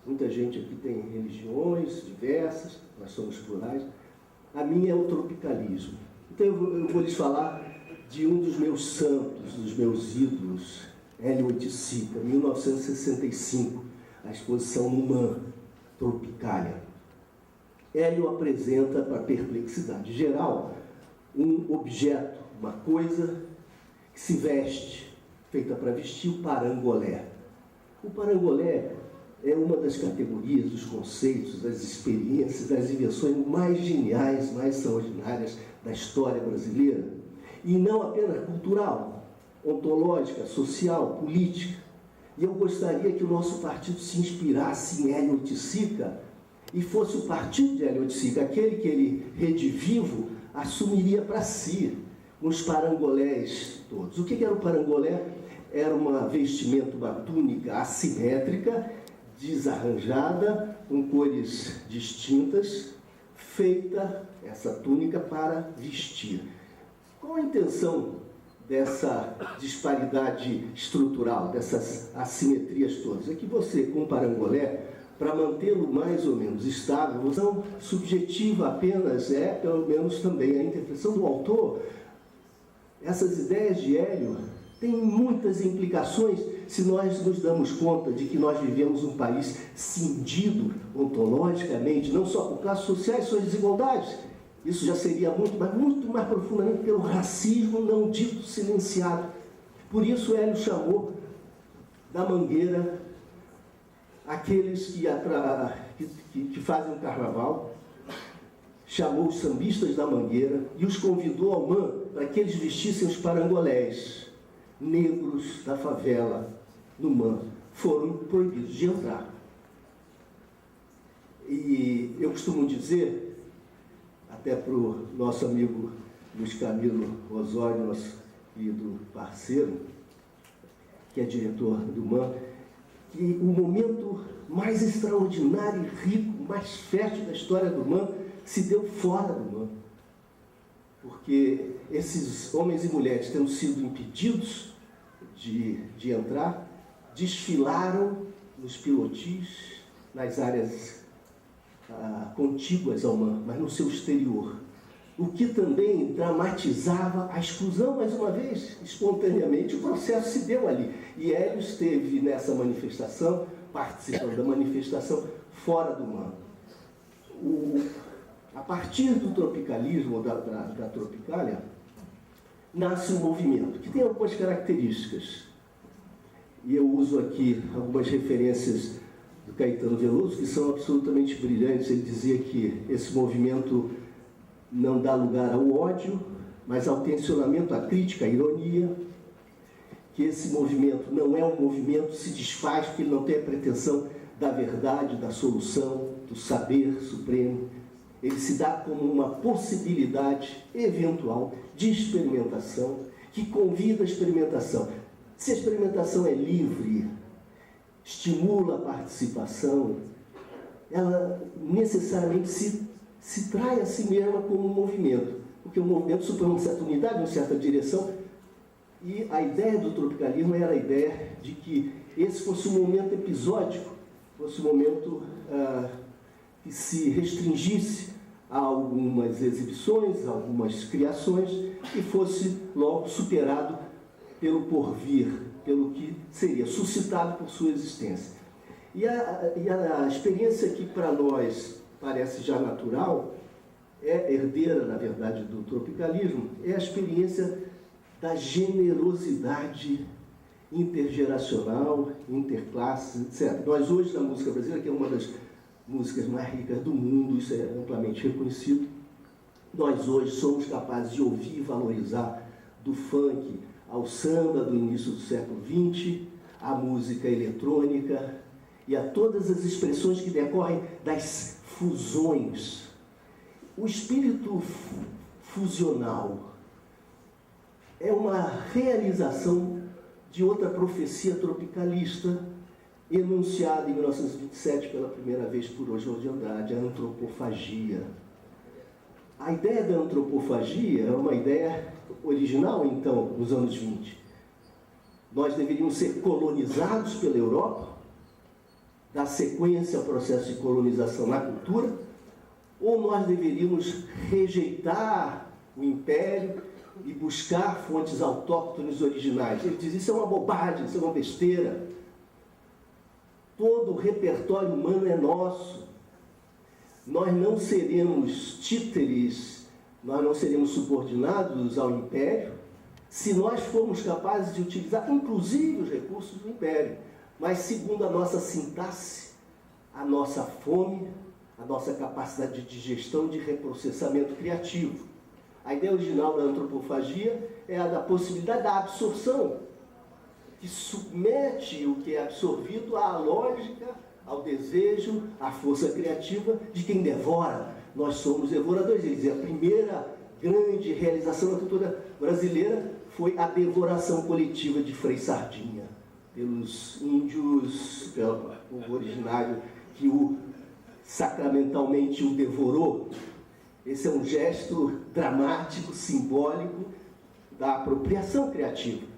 Muita gente aqui tem religiões diversas, nós somos plurais. A minha é o tropicalismo. Então eu vou lhes falar de um dos meus santos, dos meus ídolos, Hélio Oiticica, 1965, a exposição Numã, Tropicália. Hélio apresenta para a perplexidade geral um objeto, uma coisa que se veste, feita para vestir, o parangolé. O parangolé é uma das categorias, dos conceitos, das experiências, das invenções mais geniais, mais extraordinárias da história brasileira. E não apenas cultural, ontológica, social, política. E eu gostaria que o nosso partido se inspirasse em Hélio Oiticica e fosse o partido de Hélio Oiticica, aquele que ele, redivivo, assumiria para si, os parangolés todos. O que era o parangolé? Era uma vestimenta, uma túnica assimétrica, desarranjada, com cores distintas, feita, essa túnica, para vestir. Qual a intenção dessa disparidade estrutural, dessas assimetrias todas? É que você, com o parangolé, para mantê-lo mais ou menos estável, não subjetiva apenas, pelo menos também a interpretação do autor. Essas ideias de Hélio têm muitas implicações se nós nos damos conta de que nós vivemos um país cindido ontologicamente, não só por classes sociais, suas desigualdades. Isso já seria muito mais profundamente pelo racismo não dito, silenciado. Por isso Hélio chamou da Mangueira aqueles que fazem o carnaval, chamou os sambistas da Mangueira e os convidou ao MAN para que eles vestissem os parangolés. Negros da favela no MAN foram proibidos de entrar. E eu costumo dizer, até para o nosso amigo Luiz Camilo Osório, nosso querido parceiro, que é diretor do MAN, que o momento mais extraordinário e rico, mais fértil da história do MAN se deu fora do MAN. Porque esses homens e mulheres, tendo sido impedidos de entrar, desfilaram nos pilotis, nas áreas contíguas ao MAN, mas no seu exterior. O que também dramatizava a exclusão, mais uma vez, espontaneamente. O processo se deu ali. E Hélio esteve nessa manifestação, participando da manifestação fora do MAN. A partir do tropicalismo, da Tropicália, nasce um movimento que tem algumas características. E eu uso aqui algumas referências do Caetano Veloso, que são absolutamente brilhantes. Ele dizia que esse movimento não dá lugar ao ódio, mas ao tensionamento, à crítica, à ironia, que esse movimento não é um movimento, se desfaz porque ele não tem a pretensão da verdade, da solução, do saber supremo. Ele se dá como uma possibilidade eventual de experimentação, que convida a experimentação. Se a experimentação é livre, estimula a participação, ela necessariamente se trai a si mesma como um movimento, porque o movimento supõe uma certa unidade, uma certa direção, e a ideia do tropicalismo era a ideia de que esse fosse um momento episódico, fosse um momento que se restringisse a algumas exibições, a algumas criações, e fosse logo superado pelo porvir, pelo que seria suscitado por sua existência. E a experiência que para nós parece já natural, é herdeira, na verdade, do tropicalismo, é a experiência da generosidade intergeracional, interclasse, etc. Nós hoje, na música brasileira, que é uma das músicas mais ricas do mundo, isso é amplamente reconhecido, nós hoje somos capazes de ouvir e valorizar do funk ao samba do início do século XX, à música eletrônica e a todas as expressões que decorrem das fusões. O espírito fusional é uma realização de outra profecia tropicalista enunciada em 1927 pela primeira vez por Oswald de Andrade, a antropofagia. A ideia da antropofagia é uma ideia original, então, nos anos 20. Nós deveríamos ser colonizados pela Europa, dar sequência ao processo de colonização na cultura, ou nós deveríamos rejeitar o império e buscar fontes autóctones originais. Ele diz, isso é uma bobagem, isso é uma besteira. Todo o repertório humano é nosso. Nós não seremos títeres, nós não seremos subordinados ao império, se nós formos capazes de utilizar, inclusive, os recursos do império, mas segundo a nossa sintaxe, a nossa fome, a nossa capacidade de digestão, de reprocessamento criativo. A ideia original da antropofagia é a da possibilidade da absorção, que submete o que é absorvido à lógica, ao desejo, à força criativa de quem devora. Nós somos devoradores. Ele dizia, a primeira grande realização da cultura brasileira foi a devoração coletiva de Frei Sardinha, pelos índios, pelo povo originário que sacramentalmente o devorou. Esse é um gesto dramático, simbólico da apropriação criativa.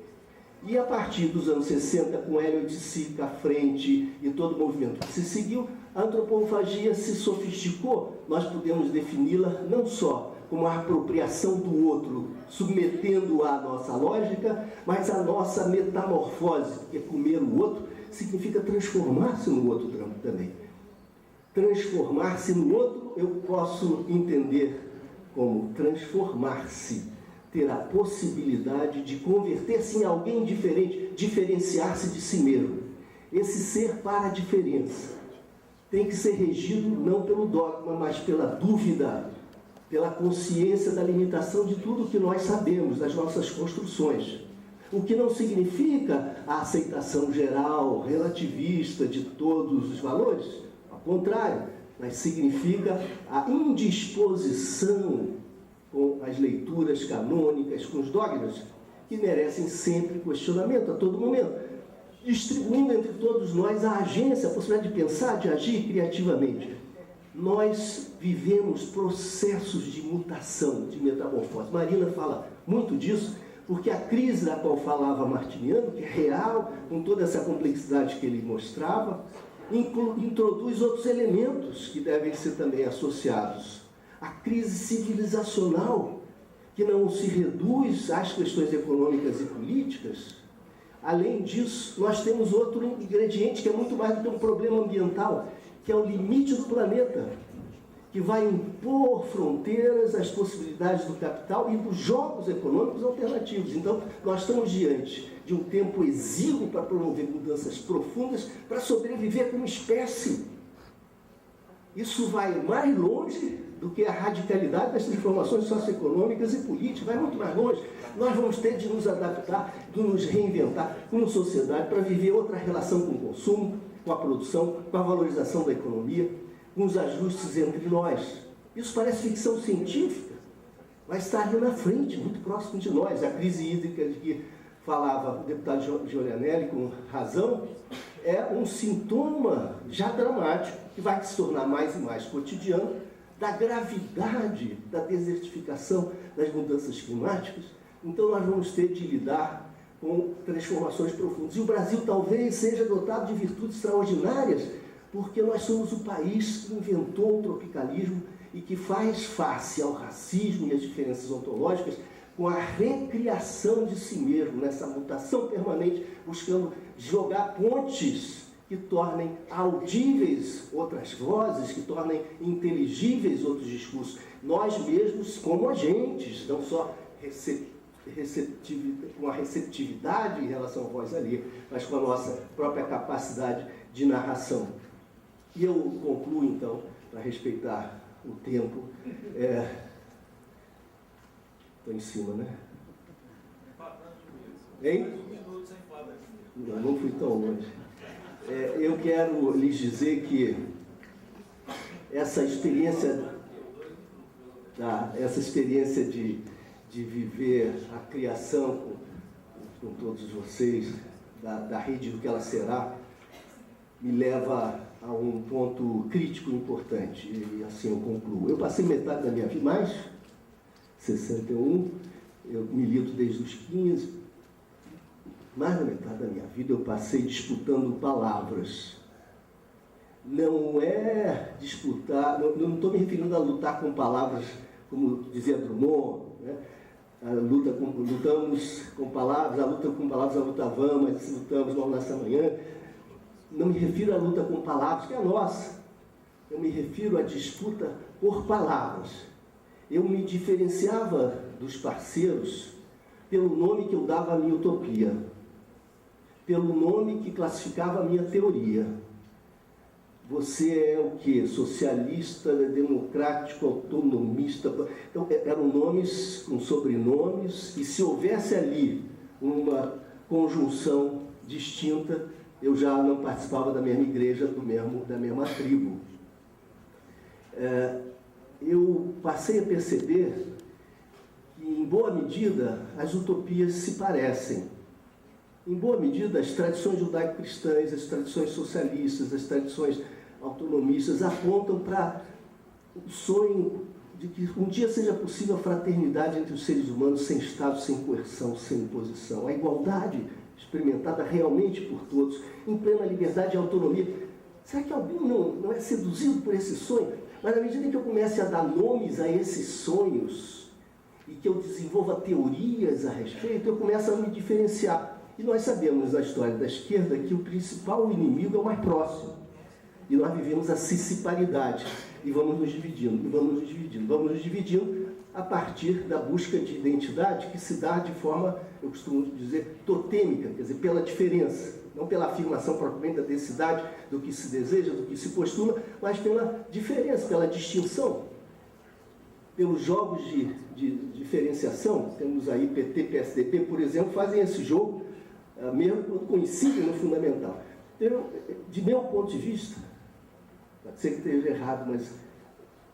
E a partir dos anos 60, com Hélio Oiticic à frente e todo o movimento que se seguiu, a antropofagia se sofisticou. Nós podemos defini-la não só como a apropriação do outro, submetendo-o à nossa lógica, mas a nossa metamorfose, porque comer o outro significa transformar-se no outro também. Transformar-se no outro, eu posso entender como transformar-se, ter a possibilidade de converter-se em alguém diferente, diferenciar-se de si mesmo. Esse ser para a diferença tem que ser regido não pelo dogma, mas pela dúvida, pela consciência da limitação de tudo que nós sabemos, das nossas construções. O que não significa a aceitação geral, relativista de todos os valores, ao contrário, mas significa a indisposição com as leituras canônicas, com os dogmas, que merecem sempre questionamento a todo momento, distribuindo entre todos nós a agência, a possibilidade de pensar, de agir criativamente. Nós vivemos processos de mutação, de metamorfose. Marina fala muito disso, porque a crise da qual falava Martiniano, que é real, com toda essa complexidade que ele mostrava, introduz outros elementos que devem ser também associados. A crise civilizacional, que não se reduz às questões econômicas e políticas. Além disso, nós temos outro ingrediente que é muito mais do que um problema ambiental, que é o limite do planeta, que vai impor fronteiras às possibilidades do capital e dos jogos econômicos alternativos. Então, nós estamos diante de um tempo exíguo para promover mudanças profundas, para sobreviver como espécie. Isso vai mais longe do que a radicalidade das transformações socioeconômicas e políticas, vai muito mais longe. Nós vamos ter de nos adaptar, de nos reinventar como sociedade para viver outra relação com o consumo, com a produção, com a valorização da economia, com os ajustes entre nós. Isso parece ficção científica, mas está ali na frente, muito próximo de nós. A crise hídrica de que falava o deputado Giulianelli com razão, é um sintoma já dramático, que vai se tornar mais e mais cotidiano, da gravidade da desertificação, das mudanças climáticas. Então nós vamos ter de lidar com transformações profundas. E o Brasil talvez seja dotado de virtudes extraordinárias, porque nós somos o país que inventou o tropicalismo e que faz face ao racismo e às diferenças ontológicas com a recriação de si mesmo, nessa mutação permanente, buscando jogar pontes que tornem audíveis outras vozes, que tornem inteligíveis outros discursos. Nós mesmos, como agentes, não só com a receptividade em relação à voz alheia, mas com a nossa própria capacidade de narração. E eu concluo, então, para respeitar o tempo. Estou em cima, né? Hein? Não fui tão longe. Eu quero lhes dizer que essa experiência de viver a criação com todos vocês, da rede do que ela será, me leva a um ponto crítico importante, e assim eu concluo. Eu passei metade da minha vida, mais 61, eu milito desde os 15, mais da metade da minha vida eu passei disputando palavras. Não é disputar, não estou me referindo a lutar com palavras, como dizia Drummond, né? Lutamos com palavras, a luta com palavras, a luta vã, mas lutamos, vamos nessa manhã. Não me refiro à luta com palavras, que é a nossa. Eu me refiro à disputa por palavras. Eu me diferenciava dos parceiros pelo nome que eu dava à minha utopia, pelo nome que classificava a minha teoria. Você é o quê? Socialista, democrático, autonomista. Então, eram nomes com sobrenomes, e se houvesse ali uma conjunção distinta, eu já não participava da mesma igreja, da mesma tribo. Eu passei a perceber que, em boa medida, as utopias se parecem. Em boa medida, as tradições judaico-cristãs, as tradições socialistas, as tradições autonomistas apontam para o sonho de que um dia seja possível a fraternidade entre os seres humanos sem Estado, sem coerção, sem imposição. A igualdade experimentada realmente por todos, em plena liberdade e autonomia. Será que alguém não é seduzido por esse sonho? Mas, na medida em que eu comece a dar nomes a esses sonhos e que eu desenvolva teorias a respeito, eu começo a me diferenciar. E nós sabemos na história da esquerda que o principal inimigo é o mais próximo. E nós vivemos a cisparidade. E vamos nos dividindo, e vamos nos dividindo. Vamos nos dividindo a partir da busca de identidade que se dá de forma, eu costumo dizer, totêmica, quer dizer, pela diferença. Não pela afirmação propriamente da densidade do que se deseja, do que se postula, mas pela diferença, pela distinção. Pelos jogos de diferenciação. Temos aí PT, PSDB, por exemplo, fazem esse jogo, mesmo quando coincidem no fundamental. Então, de meu ponto de vista, pode ser que esteja errado, mas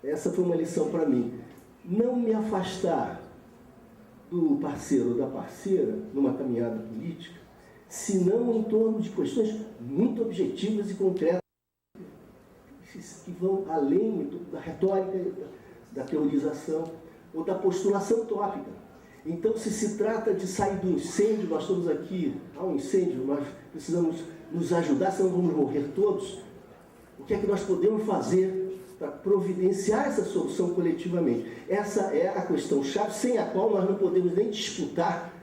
essa foi uma lição para mim. Não me afastar do parceiro ou da parceira numa caminhada política, senão em torno de questões muito objetivas e concretas, que vão além da retórica, da teorização ou da postulação utópica. Então, se trata de sair do incêndio, nós estamos aqui, há um incêndio, nós precisamos nos ajudar, senão vamos morrer todos. O que é que nós podemos fazer para providenciar essa solução coletivamente? Essa é a questão-chave, sem a qual nós não podemos nem disputar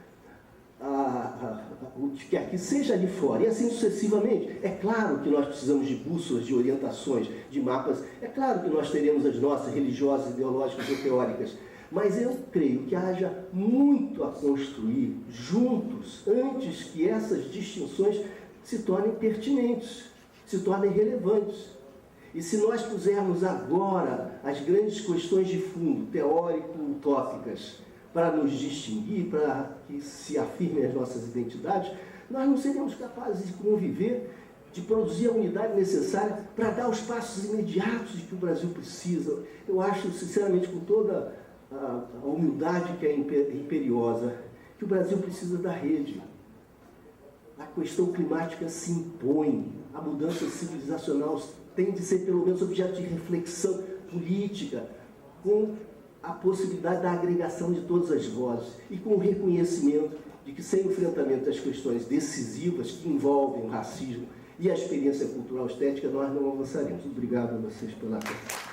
o que quer que seja ali fora, e assim sucessivamente. É claro que nós precisamos de bússolas, de orientações, de mapas. É claro que nós teremos as nossas religiosas, ideológicas ou teóricas. Mas eu creio que haja muito a construir juntos, antes que essas distinções se tornem pertinentes, se tornem relevantes. E se nós pusermos agora as grandes questões de fundo, teórico-utópicas, para nos distinguir, para que se afirmem as nossas identidades, nós não seremos capazes de conviver, de produzir a unidade necessária para dar os passos imediatos de que o Brasil precisa. Eu acho, sinceramente, com toda a humildade que é imperiosa, que o Brasil precisa da rede. A questão climática se impõe, a mudança civilizacional tem de ser pelo menos objeto de reflexão política, com a possibilidade da agregação de todas as vozes e com o reconhecimento de que sem o enfrentamento das questões decisivas que envolvem o racismo e a experiência cultural estética, nós não avançaremos. Obrigado a vocês pela atenção.